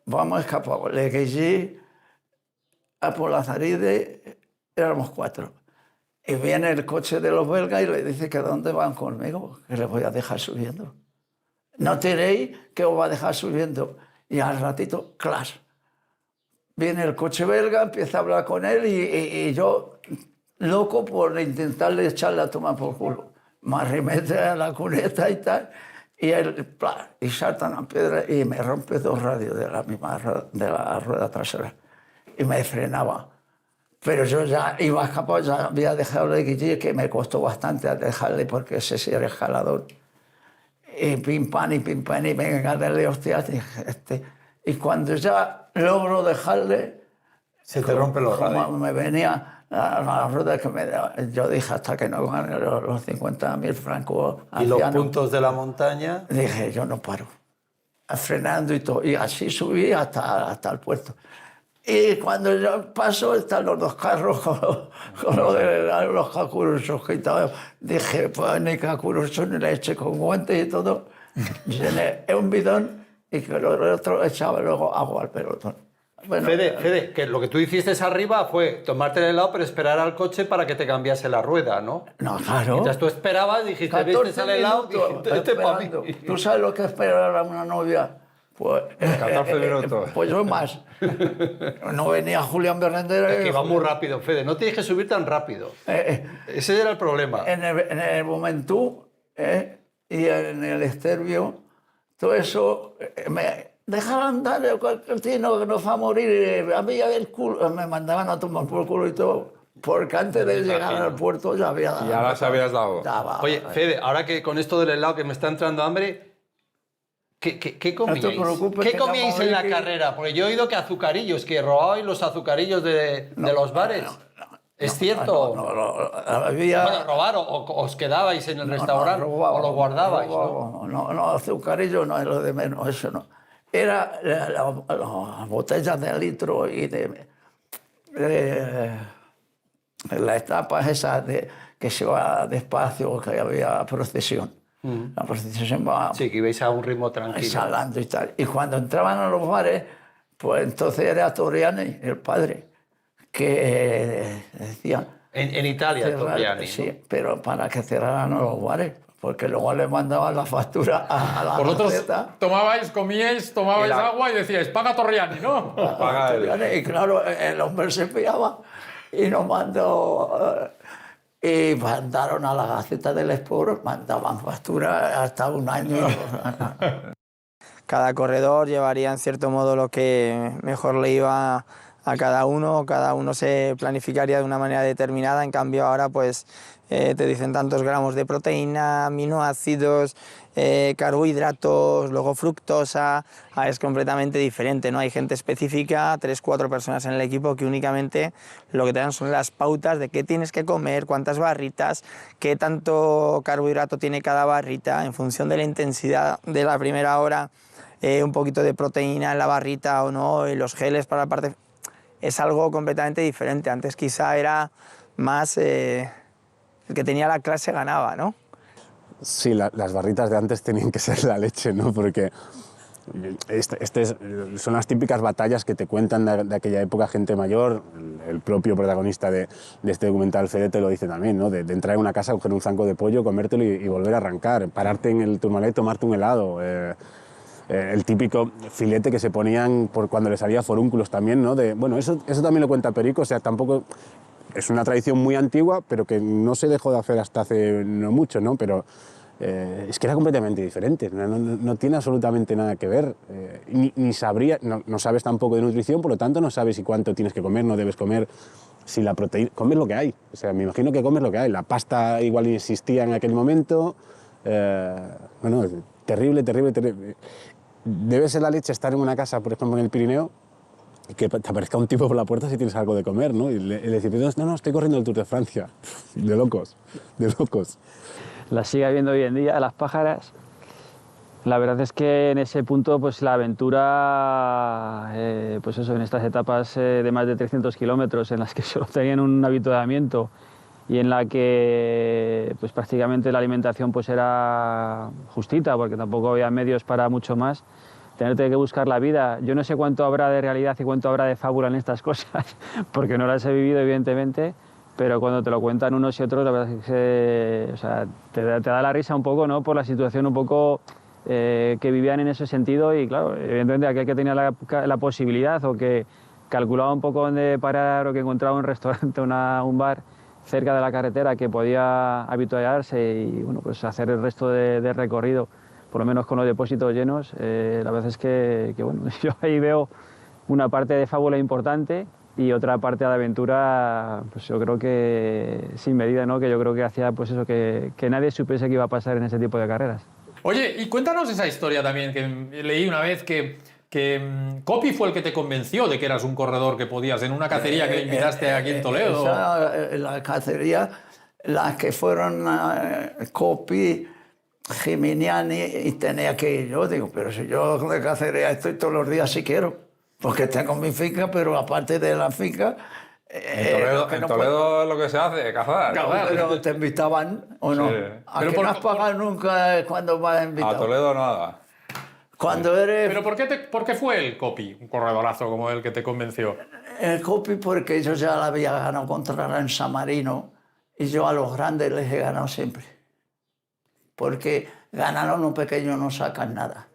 Vamos a escapar. Le Guillí a Polazaride, éramos 4. Y viene el coche de los belgas y le dice que ¿dónde van conmigo? Que les voy a dejar subiendo. No tenéis que os va a dejar subiendo. Y al ratito, clash. Viene el coche belga, empieza a hablar con él y yo, loco por intentarle echarle a tomar por culo. Me arremete a la cuneta y tal, y él, ¡plá! Y salta una piedra y me rompe 2 radios de la rueda trasera. Y me frenaba. Pero yo ya iba a escapar, ya había dejado de Guillí, que me costó bastante dejarle porque ese sí era escalador. Y pim pam, y venga a darle hostias. Y cuando ya logro dejarle... Se te rompe los radios. Como me venía la rueda que me daba, yo dije hasta que no gane los 50.000 francos. Y los puntos de la montaña. Dije, yo no paro. Frenando y todo. Y así subí hasta el puerto. Y cuando yo paso, están los 2 carros con los cacurusos que estaban. Dije, pues ni cacurusos ni leche con guantes y todo. Llené un bidón y que el otro echaba luego agua al pelotón. Bueno, Fede, que lo que tú hiciste arriba fue tomarte el helado pero esperar al coche para que te cambiase la rueda, ¿no? No, claro. Mientras tú esperabas, dijiste, viste al helado, dijiste, este para mí. ¿Tú sabes lo que es esperar a una novia? Pues, 14 minutos. Pues yo más. No venía Julián Berrendera. Es que iba muy rápido, Fede. No tienes que subir tan rápido. Ese era el problema. En el Momentú y en el Esterbio, todo eso me dejaban darle cualquier tino que nos va a morir. A mí el culo, me mandaban a tomar por culo y todo. Porque antes de llegar al puerto ya había dado. Ya las habías dado. Oye, Fede, ahora que con esto del helado que me está entrando hambre, ¿qué comíais? No te preocupes, ¿Qué que comíais vamos a en la ir. carrera? Porque yo he oído que azucarillos, que robabais los azucarillos de los bares. ¿Es cierto? No, había... Bueno, robar o os quedabais en el restaurante o los guardabais. No, azucarillo no es lo de menos, eso no. Era las botellas de litro y de las etapas esas que se va despacio, que había procesión. La procesión va... Sí, que ibais a un ritmo tranquilo. Salando y tal. Y cuando entraban a los bares, pues entonces era Torriani, el padre, que decía... En Italia, Torriani, sí, ¿no? pero para que cerraran los bares, porque luego le mandaban la factura a la Vosotros receta. comíais agua y decíais, paga Torriani, ¿no? Paga él. Y claro, el hombre se fiaba y nos mandó... Y mandaron a la Gaceta del Sport, mandaban factura hasta 1 año. Cada corredor llevaría en cierto modo lo que mejor le iba a cada uno se planificaría de una manera determinada, en cambio ahora pues te dicen tantos gramos de proteína, aminoácidos, carbohidratos, luego fructosa, es completamente diferente, ¿no? Hay gente específica, 3 o 4 personas en el equipo que únicamente lo que te dan son las pautas de qué tienes que comer, cuántas barritas, qué tanto carbohidrato tiene cada barrita, en función de la intensidad de la primera hora, un poquito de proteína en la barrita o no, y los geles para la parte... Es algo completamente diferente. Antes quizá era más el que tenía la clase ganaba, ¿no? Sí, las barritas de antes tenían que ser la leche, ¿no? Porque son las típicas batallas que te cuentan de aquella época gente mayor. El propio protagonista de este documental, Fede, te lo dice también, ¿no? De entrar en una casa, coger un zanco de pollo, comértelo y volver a arrancar. Pararte en el Tourmalet, tomarte un helado. El típico filete que se ponían por cuando les salía forúnculos también, ¿no? Bueno, eso también lo cuenta Perico, o sea, tampoco... Es una tradición muy antigua, pero que no se dejó de hacer hasta hace no mucho, ¿no? Pero es que era completamente diferente, no tiene absolutamente nada que ver. Ni sabría, no sabes tampoco de nutrición, por lo tanto no sabes si cuánto tienes que comer, no debes comer, si la proteína... Comes lo que hay, o sea, me imagino que comes lo que hay. La pasta igual ni existía en aquel momento. Bueno, terrible. Debe ser la leche estar en una casa, por ejemplo, en el Pirineo, y que te aparezca un tipo por la puerta si tienes algo de comer, ¿no? Y le decir, no, estoy corriendo el Tour de Francia. De locos. Las sigue habiendo hoy en día, las pájaras. La verdad es que en ese punto, pues la aventura, pues eso, en estas etapas de más de 300 kilómetros, en las que solo tenían un habituamiento y en la que pues prácticamente la alimentación pues era justita, porque tampoco había medios para mucho más, tenerte que buscar la vida. Yo no sé cuánto habrá de realidad y cuánto habrá de fábula en estas cosas, porque no las he vivido, evidentemente, pero cuando te lo cuentan unos y otros, la verdad es que o sea, te da la risa un poco, ¿no? Por la situación un poco que vivían en ese sentido. Y claro, evidentemente aquel que tenía la posibilidad o que calculaba un poco dónde parar o que encontraba un restaurante, un bar cerca de la carretera que podía habituallarse y bueno, pues hacer el resto de recorrido, por lo menos con los depósitos llenos, la verdad es que bueno, yo ahí veo una parte de fábula importante y otra parte de aventura, pues yo creo que sin medida, ¿no? Que yo creo que hacía pues eso, que nadie supiese que iba a pasar en ese tipo de carreras. Oye, y cuéntanos esa historia también, que leí una vez que Coppi fue el que te convenció de que eras un corredor que podías, en una cacería que le invitaste aquí en Toledo. La cacería, las que fueron Coppi, Gimignani, y tenía que ir yo. Digo, pero si yo de cacería estoy todos los días si quiero, porque tengo mi finca, pero aparte de la finca... En Toledo es lo que se hace, cazar. No, pero te invitaban, ¿o no? Sí. ¿A qué no has pagado nunca cuando vas invitado? A Toledo nada. Cuando eres... ¿Pero por qué fue el Coppi, un corredorazo como el que te convenció? El Coppi porque yo ya la había ganado contra en San Marino y yo a los grandes les he ganado siempre. Porque ganar a unos pequeños no sacan nada.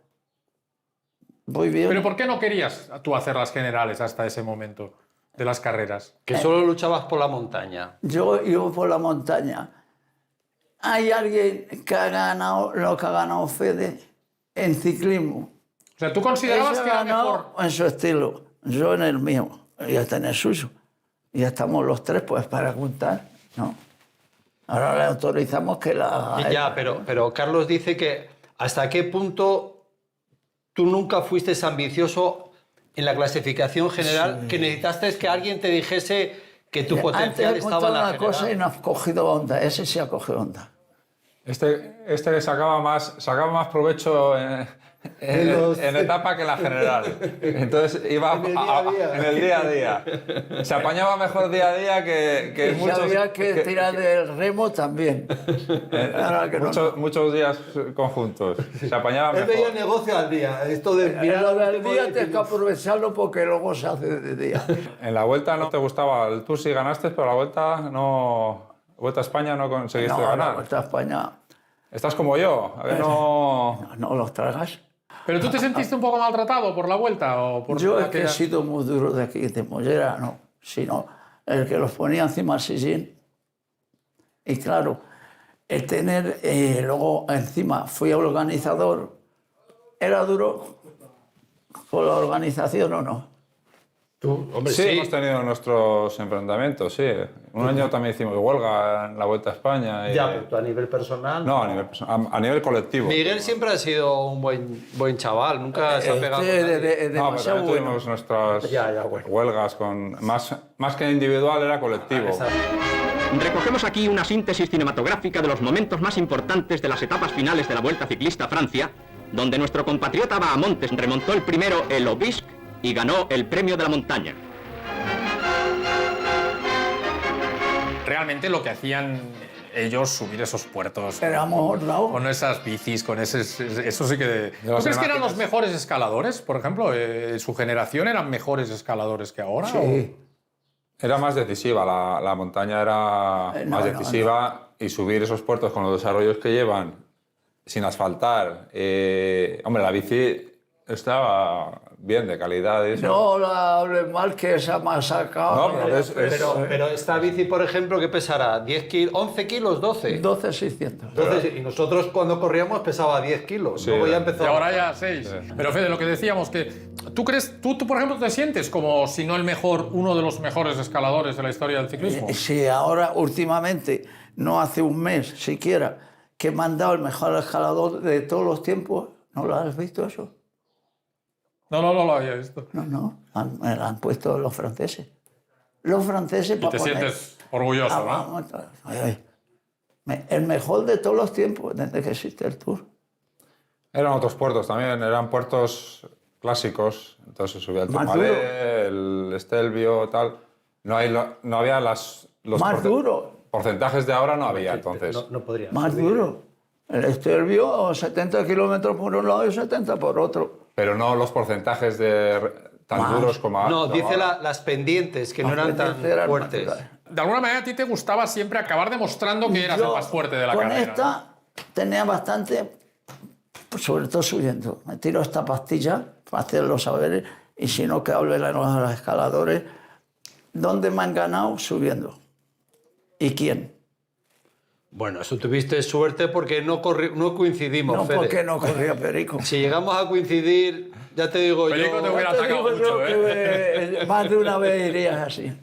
Muy bien. ¿Pero por qué no querías tú hacer las generales hasta ese momento de las carreras? Que solo luchabas por la montaña. Yo por la montaña. Hay alguien que ha ganado lo que ha ganado Fede en ciclismo. O sea, ¿tú considerabas que era mejor? En su estilo, yo en el mío, y hasta en el suyo. Y ya estamos los tres pues para contar, ¿no? Ahora le autorizamos que la haga. Ya, pero Carlos dice que hasta qué punto tú nunca fuiste ambicioso en la clasificación general, sí, que necesitaste que alguien te dijese que tu potencial estaba en la general. Antes he una cosa y no has cogido onda, ese sí ha cogido onda. Este sacaba más provecho en etapa que en la general. Entonces iba en el día a día. Se apañaba mejor día a día que muchos... Había que tirar del remo también. Muchos días conjuntos. Se apañaba mejor. Él veía negocio al día. Esto de mirar al día tienes que aprovecharlo porque luego se hace de día. En la Vuelta no te gustaba. El Tour sí ganaste, pero la Vuelta no... Vuelta a España no conseguiste ganar. La Vuelta a España... Estás como yo, a ver, no los tragas. ¿Pero tú te sentiste un poco maltratado por la Vuelta? O por yo es que he sido muy duro de aquí, de Mollera, no, sino el que los ponía encima al sillín. Y claro, el tener, luego encima fui organizador, ¿era duro con la organización o no? Tú, hombre, Sí, hemos tenido nuestros enfrentamientos, sí. Un año también hicimos huelga en la Vuelta a España. Ya, pero tú a nivel personal... No, a nivel personal, a nivel colectivo. Miguel siempre ha sido un buen chaval, nunca se ha pegado con nadie. No, pero también tuvimos nuestras huelgas con... Más que individual, era colectivo. Recogemos aquí una síntesis cinematográfica de los momentos más importantes de las etapas finales de la Vuelta Ciclista a Francia, donde nuestro compatriota Bahamontes remontó el primero el Obisque y ganó el premio de la montaña. Realmente lo que hacían ellos, subir esos puertos Éramos honrados. con esas bicis, con eso sí que... ¿Tú crees que eran los mejores escaladores, por ejemplo? ¿Su generación eran mejores escaladores que ahora? Sí. Era más decisiva, la montaña era más decisiva y subir esos puertos con los desarrollos que llevan, sin asfaltar. Hombre, la bici estaba bien, de calidad. Y eso. No la hables mal, que esa me ha sacado. No, Pero esta bici, por ejemplo, ¿qué pesará? ¿10 kilos, 11 kilos, 12? 12,600. Y nosotros cuando corríamos pesaba 10 kilos. Sí, Luego ya empezó... Y ahora ya 6. Sí. Pero Fede, lo que decíamos, que tú crees, tú, por ejemplo, te sientes como, si no el mejor, uno de los mejores escaladores de la historia del ciclismo. Sí, ahora, últimamente, no hace un mes siquiera, que me han dado el mejor escalador de todos los tiempos. ¿No lo has visto eso? No lo había visto. No, me lo han puesto los franceses. Los franceses... Y te sientes orgulloso, ¿no? El mejor de todos los tiempos, desde que existe el Tour. Eran otros puertos también, eran puertos clásicos. Entonces subía el Tourmalet, el Stelvio, tal. No había los más duro. Porcentajes de ahora no había, entonces. No podría. Más duro. El Stelvio, 70 kilómetros por un lado y 70 por otro. Pero no los porcentajes tan duros como ahora. No, dice las pendientes, que no eran tan fuertes. De alguna manera a ti te gustaba siempre acabar demostrando que eras el más fuerte de la carrera. Con esta tenía bastante, sobre todo subiendo. Me tiro esta pastilla para hacer los saberes y si no que hable a los escaladores. ¿Dónde me han ganado? Subiendo. ¿Y quién? Bueno, eso tuviste suerte porque no coincidimos, No, Fede. porque no corría Perico. Si llegamos a coincidir, ya te digo Perico yo... te hubiera atacado mucho, que más de una vez irías así.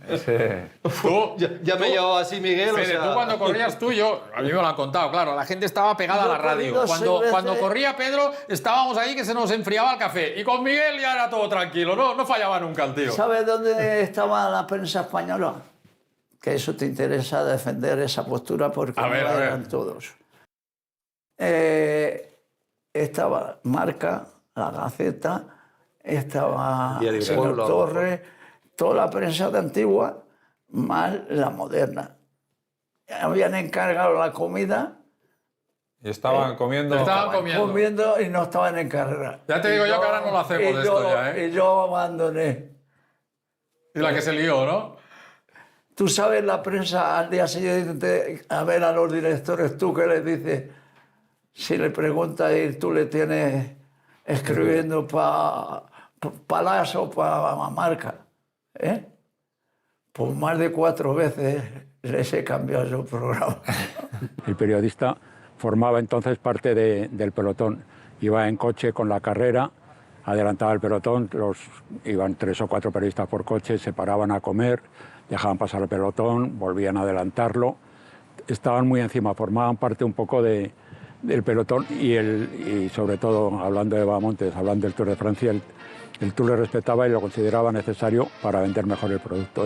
Tú, ya me llevaba así Miguel, Fede, tú cuando corrías tú, a mí me lo han contado, claro, la gente estaba pegada a la radio. Cuando corría Pedro, estábamos ahí que se nos enfriaba el café. Y con Miguel ya era todo tranquilo, no fallaba nunca el tío. ¿Sabes dónde estaba la prensa española? Que eso te interesa defender esa postura porque no eran todos. Estaba Marca, La Gaceta, estaba Señor Torres, toda la prensa de Antigua, más la moderna. Habían encargado la comida. Y estaban comiendo. Comiendo y no estaban en carrera. Ya te digo yo que ahora no lo hacemos de esto ya, ¿eh? Y yo abandoné. Y la que se lió, ¿no? Tú sabes, la prensa al día siguiente a ver a los directores, tú que les dices, si le preguntas y tú le tienes escribiendo para Las o para Marca, ¿eh? Pues más de 4 veces les he cambiado su programa. El periodista formaba entonces parte del pelotón. Iba en coche con la carrera, adelantaba el pelotón, iban 3 o 4 periodistas por coche, se paraban a comer, dejaban pasar el pelotón, volvían a adelantarlo. Estaban muy encima, formaban parte un poco del pelotón y sobre todo, hablando de Bahamontes, hablando del Tour de Francia, el Tour le respetaba y lo consideraba necesario para vender mejor el producto.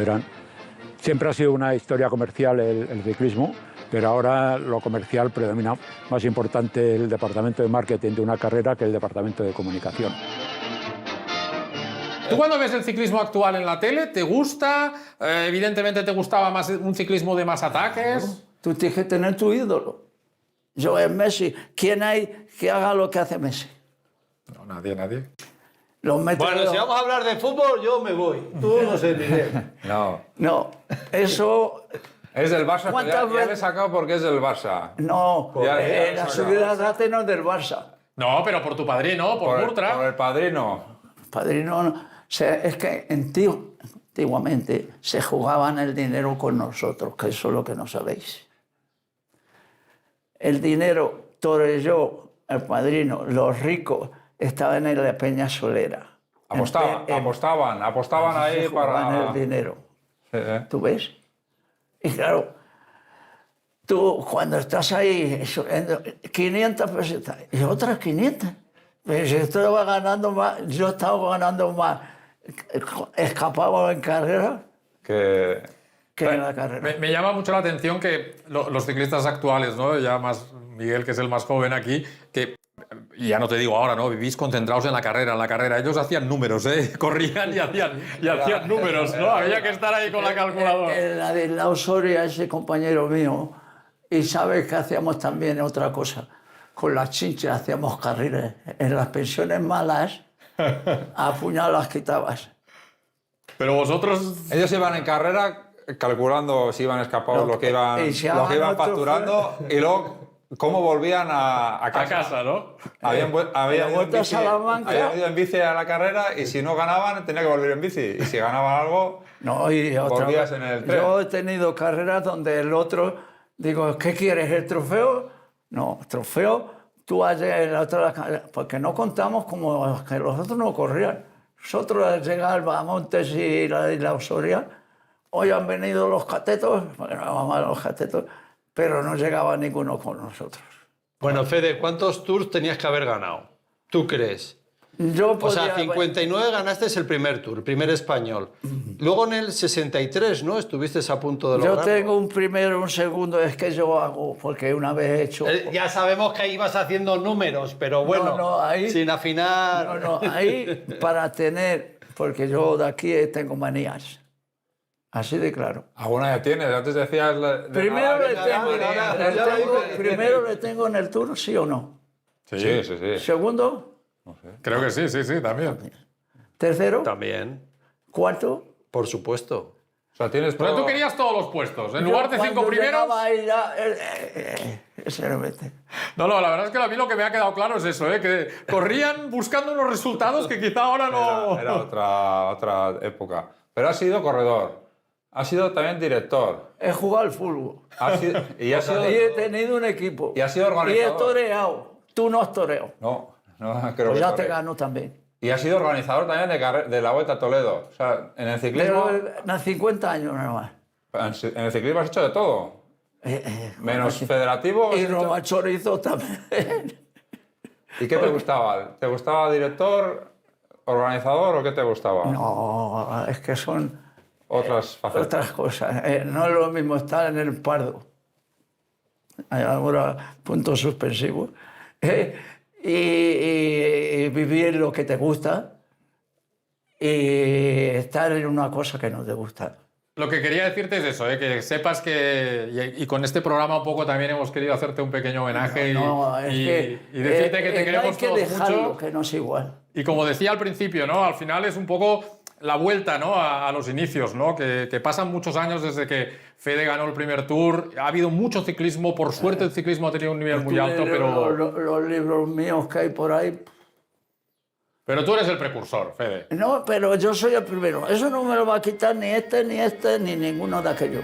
Siempre ha sido una historia comercial el ciclismo, pero ahora lo comercial predomina. Más importante el departamento de marketing de una carrera que el departamento de comunicación. ¿Tú cuando ves el ciclismo actual en la tele, te gusta? Evidentemente te gustaba más un ciclismo de más ataques. Tú tienes que tener tu ídolo. Yo es Messi. ¿Quién hay que haga lo que hace Messi? No, nadie. Bueno, si vamos a hablar de fútbol, yo me voy. Tú no sé, Miguel. No, eso... Es del Barça, ya le he sacado porque es del Barça. No, la subida de Atenas no es del Barça. No, pero por tu padrino, por Murtra. Por el padrino. Padrino, o sea, es que antiguamente se jugaban el dinero con nosotros, que eso es lo que no sabéis. El dinero, Torelló, el padrino, los ricos, estaban en la Peña Solera. Apostaban ahí se jugaban para... el dinero. Sí, ¿Tú ves? Y claro, tú cuando estás ahí, 500 pesetas y otras 500. Pero si yo estaba ganando más, escapaba en carrera que en la carrera. Me llama mucho la atención que los ciclistas actuales, ¿no? Ya más Miguel, que es el más joven aquí, que, y ya no te digo ahora, ¿no? Vivís concentrados en la carrera. Ellos hacían números, ¿eh? Corrían y hacían números, ¿no? Había que estar ahí con la calculadora. La de la Osoria, ese compañero mío, y sabes que hacíamos también otra cosa. Con las chinchas hacíamos carreras. En las pensiones malas, a puñadas quitabas. Pero vosotros... Ellos iban en carrera calculando si iban escapados, lo que iban facturando y luego cómo volvían a casa. A casa, ¿no? Habían vuelto a Salamanca. Habían ido en bici a la carrera y si no ganaban tenía que volver en bici. Y si ganaban algo, no, y otra volvías vez. en el tren. Yo he tenido carreras donde el otro, digo, ¿qué quieres, el trofeo? No, trofeo, tú allá en la otra, porque no contamos como que los otros no corrían. Nosotros al llegar a Montes y la Osoria, hoy han venido los catetos, bueno, vamos a los catetos, pero no llegaba ninguno con nosotros. Bueno, Fede, ¿cuántos tours tenías que haber ganado? ¿Tú crees? Yo O sea, 59 ganaste el primer tour, el primer español. Luego en el 63, ¿no? Estuviste a punto de lograrlo. Yo tengo un primero, un segundo, es que yo hago, porque una vez he hecho... Ya sabemos que ibas haciendo números, pero bueno, ahí, sin afinar... ahí para tener, porque yo de aquí tengo manías. Así de claro. ¿Alguna ya tienes? Antes decías... Primero le tengo en el tour, ¿sí o no? Sí. Segundo... Creo que sí, también. Tercero. También. Cuarto. Por supuesto. O sea, tienes todo... Pero tú querías todos los puestos. En lugar de 5 primeros... Ahí ya, No, la verdad es que a mí lo que me ha quedado claro es eso, ¿eh? Que corrían buscando unos resultados que quizá ahora no... Era otra época. Pero has sido corredor. Has sido también director. He jugado al fútbol. Y he tenido un equipo. Y has sido organizador. Y he toreado. Tú no has toreado. No, creo pues que ya te gano también. Y has sido organizador también de la Vuelta a Toledo. O sea, en el ciclismo... Pero 50 años nada más. En el ciclismo has hecho de todo. Menos federativo. Y Roma Chorizo también. ¿Y qué te gustaba? ¿Te gustaba director, organizador o qué te gustaba? No, es que son... Otras facetas. Otras cosas. No es lo mismo estar en el Pardo. Hay ahora puntos suspensivos. Y vivir lo que te gusta y estar en una cosa que no te gusta. Lo que quería decirte es eso, que sepas que... Y con este programa un poco también hemos querido hacerte un pequeño homenaje y decirte que te queremos todos mucho. No hay que dejarlo, que no es igual. Y como decía al principio, ¿no? Al final es un poco la vuelta, ¿no? a los inicios, ¿no? Que pasan muchos años desde que Fede ganó el primer Tour. Ha habido mucho ciclismo. Por suerte el ciclismo ha tenido un nivel muy alto, pero... Los libros míos que hay por ahí... Pero tú eres el precursor, Fede. No, pero yo soy el primero. Eso no me lo va a quitar ni este, ni ninguno de aquellos.